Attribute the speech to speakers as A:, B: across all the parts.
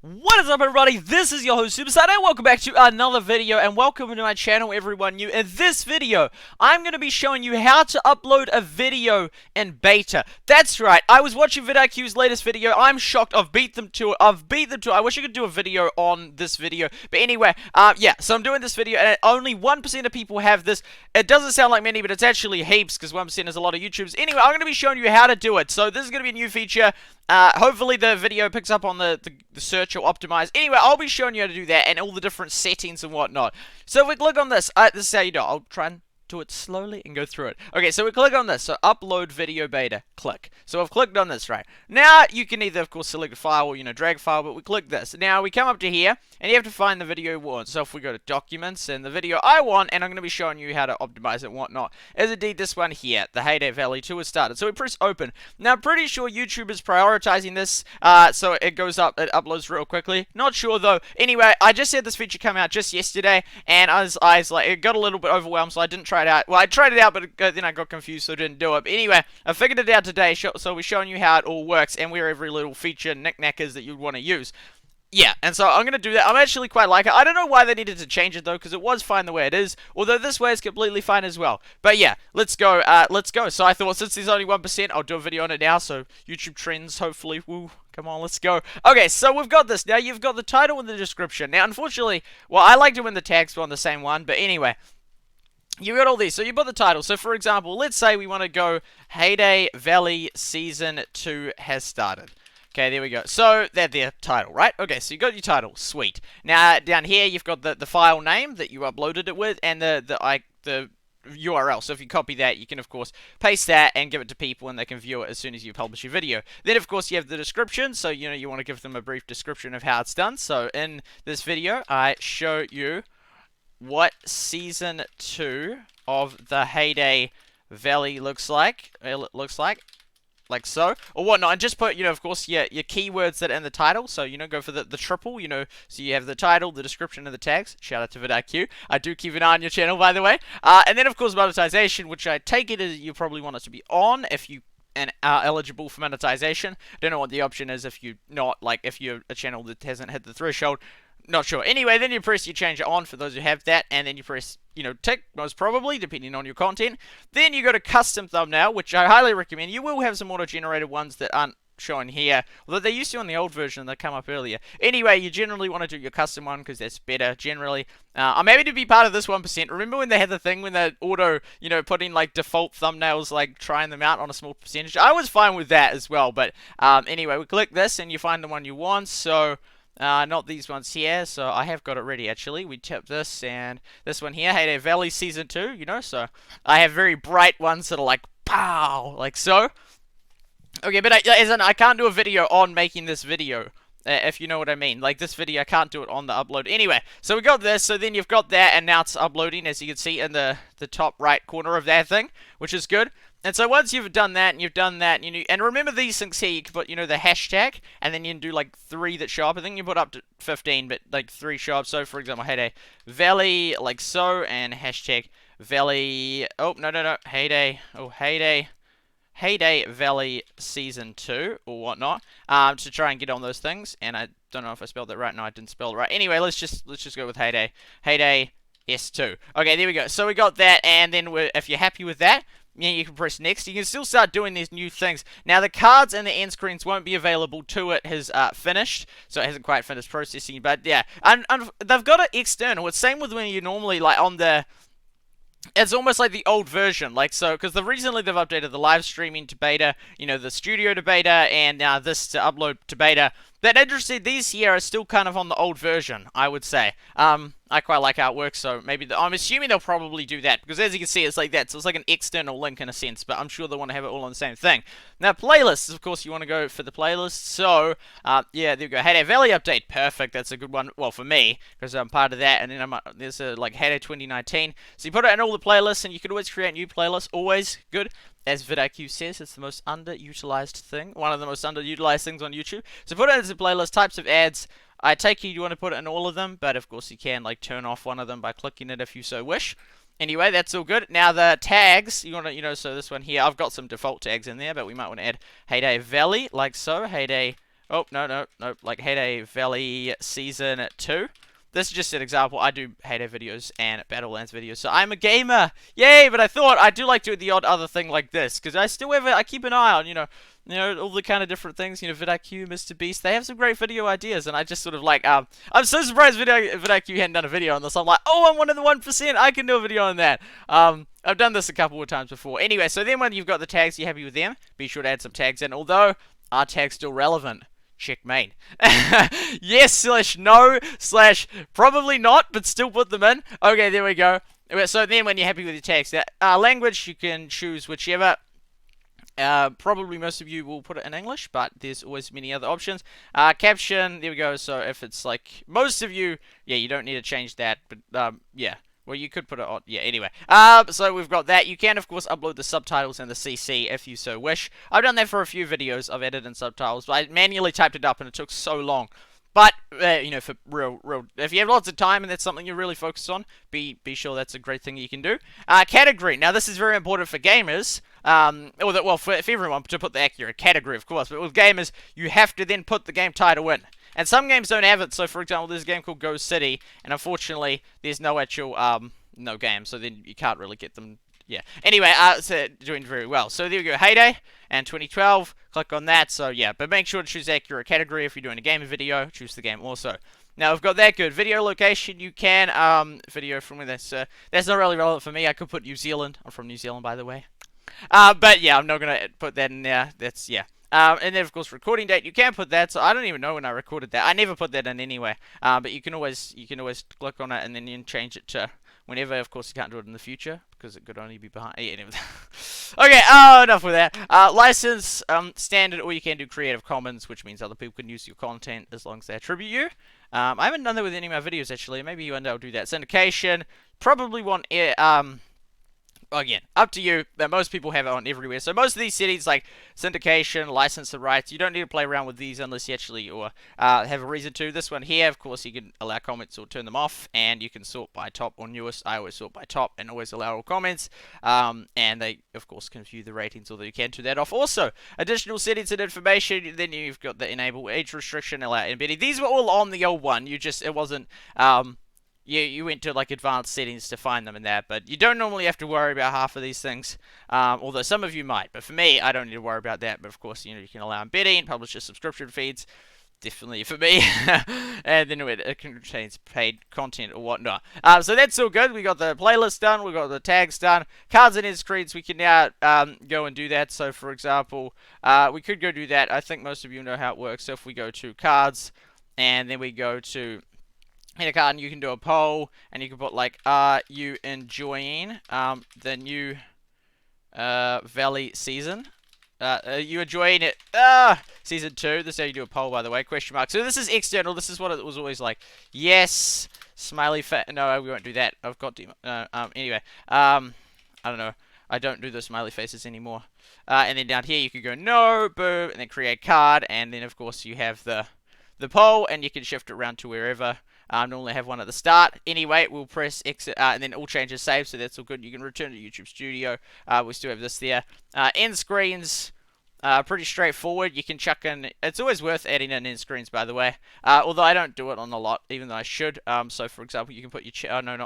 A: What is up, everybody? This is your host SuperSight, and welcome back to another video, and welcome to my channel, everyone new. In this video, I'm going to be showing you how to upload a video in beta. That's right, I was watching VidIQ's latest video. I'm shocked. I've beat them to it. I wish I could do a video on this video, but anyway, yeah, so I'm doing this video, and only 1% of people have this. It doesn't sound like many, but it's actually heaps, because 1% is a lot of YouTubers. Anyway, I'm going to be showing you how to do it. So this is going to be a new feature. Hopefully the video picks up on the search or optimize. Anyway, I'll be showing you how to do that and all the different settings and whatnot. So if we click on this, this is how you do it. I'll try and do it slowly and go through it. Okay, so we click on this. So upload video beta, click. So I've clicked on this, right? Now you can either, of course, select a file or, drag a file, but we click this. Now we come up to here and you have to find the video you want. So if we go to documents and the video I want, and I'm going to be showing you how to optimize it and whatnot, is indeed this one here, the Heyday Valley 2 is started. So we press open. Now I'm pretty sure YouTube is prioritizing this, so it goes up, it uploads real quickly. Not sure though. Anyway, I just had this feature come out just yesterday, and I was like, it got a little bit overwhelmed, so I didn't try it out. Well, I tried it out, but then I got confused, so I didn't do it. But anyway, I figured it out today, so we're showing you how it all works and where every little feature knick-knack is that you'd want to use. Yeah, and so I'm going to do that. I'm actually quite like it. I don't know why they needed to change it, though, because it was fine the way it is, although this way is completely fine as well. But yeah, let's go, So I thought, since there's only 1%, I'll do a video on it now, so YouTube trends, hopefully, woo, come on, let's go. Okay, so we've got this. Now, you've got the title and the description. Now, unfortunately, well, I liked it when the tags were on the same one, but anyway, you got all these. So you put the title. So for example, let's say we want to go Heyday Valley Season 2 has started. Okay, there we go. So that's the title, right? Okay, so you got your title. Sweet. Now down here you've got the file name that you uploaded it with, and the URL. So if you copy that, you can of course paste that and give it to people, and they can view it as soon as you publish your video. Then of course you have the description. So you want to give them a brief description of how it's done. So in this video, I show you what Season 2 of the Heyday Valley looks like. Like so, or whatnot, and just put, of course, your keywords that are in the title. So, go for the triple, so you have the title, the description, and the tags. Shout out to VidIQ. I do keep an eye on your channel, by the way. And then, of course, monetization, which I take it is you probably want it to be on if you are eligible for monetization. Don't know what the option is if you're not, if you're a channel that hasn't hit the threshold. Not sure. Anyway, then you change it on for those who have that, and then you press, tick, most probably, depending on your content. Then you go to custom thumbnail, which I highly recommend. You will have some auto-generated ones that aren't shown here, although they used to on the old version, they come up earlier. Anyway, you generally want to do your custom one, because that's better, generally. I'm happy to be part of this 1%. Remember when they had the thing when they auto, putting, default thumbnails, trying them out on a small percentage? I was fine with that as well, but anyway, we click this, and you find the one you want, so not these ones here, so I have got it ready actually. We tip this and this one here, Heyday Valley Season 2, so I have very bright ones that are like, pow, like so. Okay, but I can't do a video on making this video, if you know what I mean. Like this video, I can't do it on the upload. Anyway, so we got this, so then you've got that, and now it's uploading, as you can see in the top right corner of that thing, which is good. And so once you've done that, and remember these things here, you can put, the hashtag, and then you can do, 3 that show up. I think you put up to 15, but, 3 show up. So, for example, Heyday Valley, like so, and hashtag Valley, Heyday Valley Season 2, or whatnot, to try and get on those things. And I don't know if I spelled that right. No, I didn't spell it right. Anyway, let's just go with Heyday S2. Okay, there we go. So we got that, and then if you're happy with that, you can press next. You can still start doing these new things. Now, the cards and the end screens won't be available till it has finished, so it hasn't quite finished processing, but yeah. And they've got it external. It's same with when you normally, on the... It's almost like the old version, so, because recently they've updated the live streaming to beta, the studio to beta, and now this to upload to beta. That interesting, these here are still kind of on the old version, I would say. I quite like how it works, so maybe, I'm assuming they'll probably do that, because as you can see, it's like that, so it's like an external link in a sense, but I'm sure they want to have it all on the same thing. Now, playlists, of course, you want to go for the playlist, so, yeah, there we go, Heyday Valley Update, perfect, that's a good one, well, for me, because I'm part of that, and then there's Heyday 2019, so you put it in all the playlists, and you can always create new playlists, always good. As VidIQ says, it's the most underutilized thing, one of the most underutilized things on YouTube. So put it as a playlist, types of ads. I take it you want to put it in all of them, but of course you can turn off one of them by clicking it if you so wish. Anyway, that's all good. Now the tags, you want to, so this one here, I've got some default tags in there, but we might want to add Heyday Valley, like so, Heyday Oh, no, like Heyday Valley Season 2. This is just an example. I do Heyday videos and Battlelands videos, so I'm a gamer. Yay! But I thought I do like doing the odd other thing like this, because I still have I keep an eye on, all the kind of different things, VidIQ, Mr. Beast. They have some great video ideas, and I just sort of like, I'm so surprised VidIQ hadn't done a video on this. I'm like, oh, I'm one of the 1%. I can do a video on that. I've done this a couple of times before. Anyway, so then when you've got the tags, you're happy with them. Be sure to add some tags in. Although, are tags still relevant? Checkmate. Yes/no/probably not, but still put them in. Okay, there we go. So then when you're happy with your text, language, you can choose whichever. Probably most of you will put it in English, but there's always many other options. Caption, there we go. So if it's like most of you, yeah, you don't need to change that, but yeah. Well, you could put it on, yeah, anyway. So we've got that. You can, of course, upload the subtitles and the CC if you so wish. I've done that for a few videos. I've added in subtitles, but I manually typed it up and it took so long. But, for real, if you have lots of time and that's something you're really focused on, be sure that's a great thing you can do. Category. Now, this is very important for gamers. For everyone to put the accurate category, of course. But with gamers, you have to then put the game title in. And some games don't have it, so for example, there's a game called Go City, and unfortunately, there's no actual, no game, so then you can't really get them, yeah. Anyway, so doing very well. So there we go, Heyday, and 2012, click on that, so yeah, but make sure to choose accurate category if you're doing a gaming video, choose the game also. Now, we've got that good. Video location, you can, video from where that's not really relevant for me. I could put New Zealand. I'm from New Zealand, by the way. But yeah, I'm not going to put that in there, that's, yeah. And then, of course, recording date, you can put that, so I don't even know when I recorded that. I never put that in anyway, but you can always click on it and then you can change it to whenever. Of course, you can't do it in the future, because it could only be behind. Yeah, anyway. Okay, enough with that. License, standard, or you can do Creative Commons, which means other people can use your content as long as they attribute you. I haven't done that with any of my videos, actually. Maybe one day I'll do that. Syndication, probably want again, up to you, but most people have it on everywhere. So most of these settings, like syndication, license and rights, you don't need to play around with these unless you actually have a reason to. This one here, of course, you can allow comments or turn them off, and you can sort by top or newest. I always sort by top and always allow all comments, and they, of course, can view the ratings, although you can turn that off. Also, additional settings and information, then you've got the enable age restriction, allow embedding. These were all on the old one, it wasn't, you went to like advanced settings to find them in that, but you don't normally have to worry about half of these things, although some of you might, but for me, I don't need to worry about that. But of course, you can allow embedding, publish your subscription feeds, definitely for me, and then it contains paid content or whatnot. So that's all good. We got the playlist done, we got the tags done, cards and end screens, we can now go and do that. So for example, we could go do that. I think most of you know how it works. So if we go to cards, and then we go to hit a card, and you can do a poll, and you can put like, are you enjoying the new Valley season? Are you enjoying it? Season 2. This is how you do a poll, by the way. Question mark. So this is external. This is what it was always like. Yes. Smiley face. No, we won't do that. I've got anyway. I don't know. I don't do the smiley faces anymore. And then down here you could go no, boom, and then create card, and then of course you have the poll, and you can shift it around to wherever. Normally have one at the start. Anyway, we'll press exit, and then all changes saved, so that's all good. You can return to YouTube Studio. We still have this there. End screens, pretty straightforward. You can chuck in, it's always worth adding in end screens, by the way. Although I don't do it on a lot, even though I should. So for example, you can put your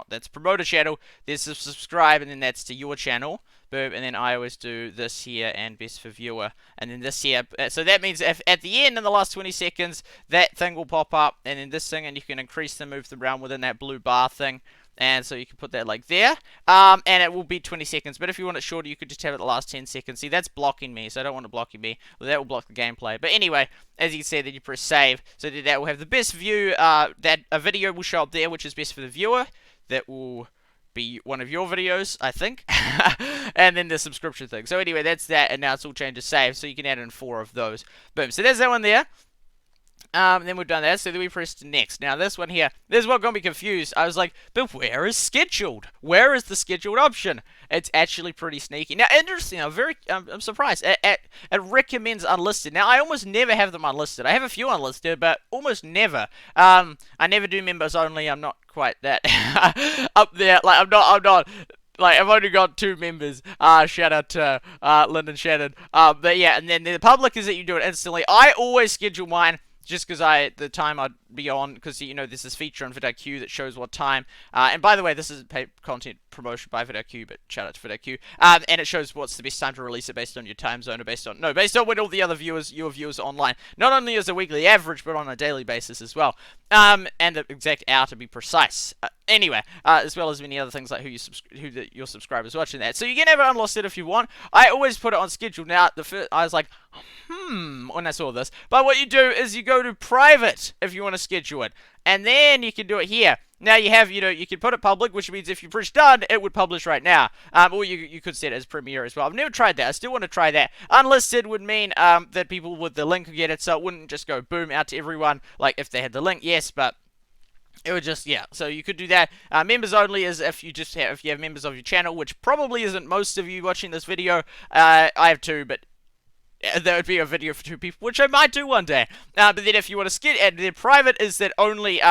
A: that's promoter channel. There's a subscribe, and then that's to your channel. Boom, and then I always do this here and best for viewer, and then this here. So that means if at the end in the last 20 seconds that thing will pop up, and then this thing, and you can increase them, move them around within that blue bar thing, and so you can put that like there, and it will be 20 seconds. But if you want it shorter, you could just have it the last 10 seconds. See, that's blocking me, so I don't want it blocking me. Well, that will block the gameplay. But anyway, as you can see, then you press save, so that will have the best view. That a video will show up there, which is best for the viewer. That will be one of your videos, I think. And then the subscription thing. So anyway, that's that, and now it's all changed to save, so you can add in 4 of those. Boom. So there's that one there. Then we've done that, so then we pressed next. Now this one here, this is what got me confused. I was like, but where is scheduled? Where is the scheduled option? It's actually pretty sneaky. Now, interesting, I'm surprised. It recommends unlisted. Now, I almost never have them unlisted. I have a few unlisted, but almost never. I never do members only. I'm not quite that up there. Like, I'm not Like, I've only got 2 members. Shout out to Lynn and Shannon. But yeah, and then the public is that you do it instantly. I always schedule mine just because the time I'd be on, because you know there's this feature on VidIQ that shows what time. And by the way, this is paid content promotion by VidIQ, but shout out to VidIQ. And it shows what's the best time to release it based on your time zone, or based on when all the other your viewers are online. Not only as a weekly average, but on a daily basis as well. And the exact hour to be precise. Anyway, as well as many other things like who your subscribers watching that. So you can have it unlocked if you want. I always put it on schedule. Now, I was like, when I saw this. But what you do is you go to private if you want to schedule it. And then you can do it here. Now you have, you can put it public, which means if you push done, it would publish right now. Or you could set it as premiere as well. I've never tried that. I still want to try that. Unlisted would mean that people with the link would get it, so it wouldn't just go boom out to everyone. Like if they had the link, yes, but it would just, yeah, so you could do that. Members only is if you have members of your channel, which probably isn't most of you watching this video. I have 2, but that would be a video for 2 people, which I might do one day. But then if you want to skip, and then private is that only,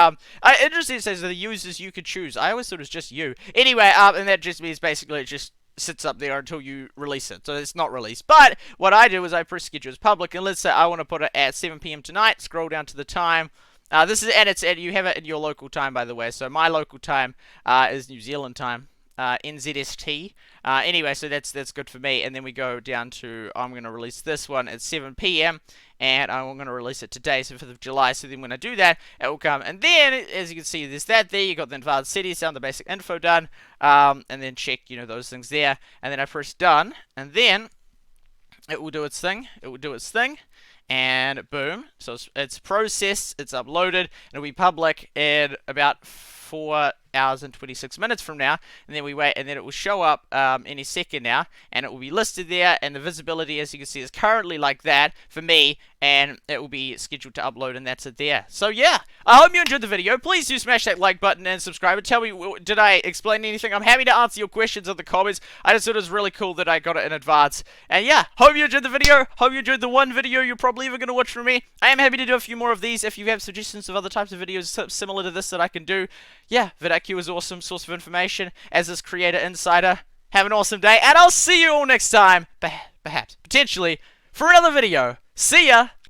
A: interesting, it says the users you could choose. I always thought it was just you. Anyway, and that just means basically it just sits up there until you release it, so it's not released. But what I do is I press schedule as public, and let's say I want to put it at 7 PM tonight, scroll down to the time. And you have it in your local time, by the way. So my local time is New Zealand time, NZST. Anyway, so that's good for me. And then we go down to, I'm going to release this one at 7 PM, and I'm going to release it today, so 5th of July. So then when I do that, it will come. And then, as you can see, there's that there. You got the advanced settings down, the basic info done, and then check, those things there. And then I press done, and then it will do its thing. It will do its thing. And boom, so it's processed, it's uploaded, and it'll be public in about 4 hours and 26 minutes from now, and then we wait, and then it will show up any second now, and it will be listed there, and the visibility, as you can see, is currently like that for me, and it will be scheduled to upload, and that's it there. So yeah, I hope you enjoyed the video. Please do smash that like button and subscribe, and tell me, did I explain anything? I'm happy to answer your questions in the comments. I just thought it was really cool that I got it in advance. And yeah, hope you enjoyed the video. Hope you enjoyed the one video you're probably even going to watch from me. I am happy to do a few more of these. If you have suggestions of other types of videos similar to this that I can do, yeah, VidIQ is an awesome source of information as this creator insider. Have an awesome day, and I'll see you all next time, perhaps, potentially, for another video. See ya!